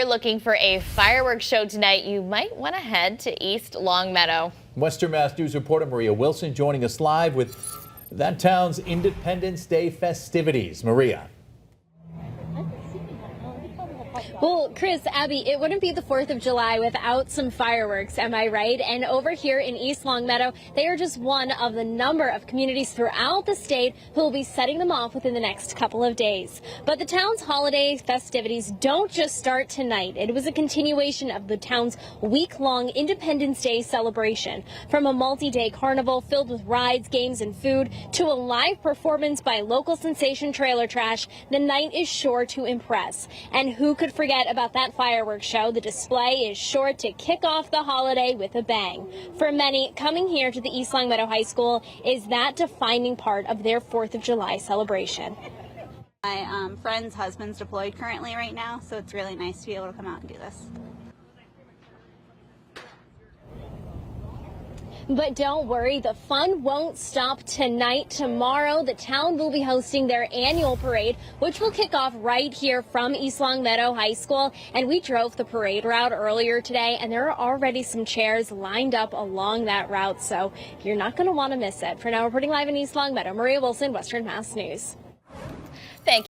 If you're looking for a fireworks show tonight, you might want to head to East Longmeadow. Western Mass News reporter Maria Wilson joining us live with that town's Independence Day festivities. Maria. Well, Chris, Abby, it wouldn't be the 4th of July without some fireworks, am I right? And over here in East Longmeadow, they are just one of the number of communities throughout the state who will be setting them off within the next couple of days. But the town's holiday festivities don't just start tonight. It was a continuation of the town's week-long Independence Day celebration. From a multi-day carnival filled with rides, games, and food to a live performance by local sensation Trailer Trash, the night is sure to impress. And who could forget about that fireworks show? The display is sure to kick off the holiday with a bang. For many, coming here to the East Longmeadow High School is that defining part of their 4th of July celebration. My friend's husband's deployed currently right now, so it's really nice to be able to come out and do this. But don't worry, the fun won't stop tonight. Tomorrow, the town will be hosting their annual parade, which will kick off right here from East Longmeadow High School. And we drove the parade route earlier today, and there are already some chairs lined up along that route, so you're not going to want to miss it. For now, reporting live in East Longmeadow, Maria Wilson, Western Mass News. Thank you.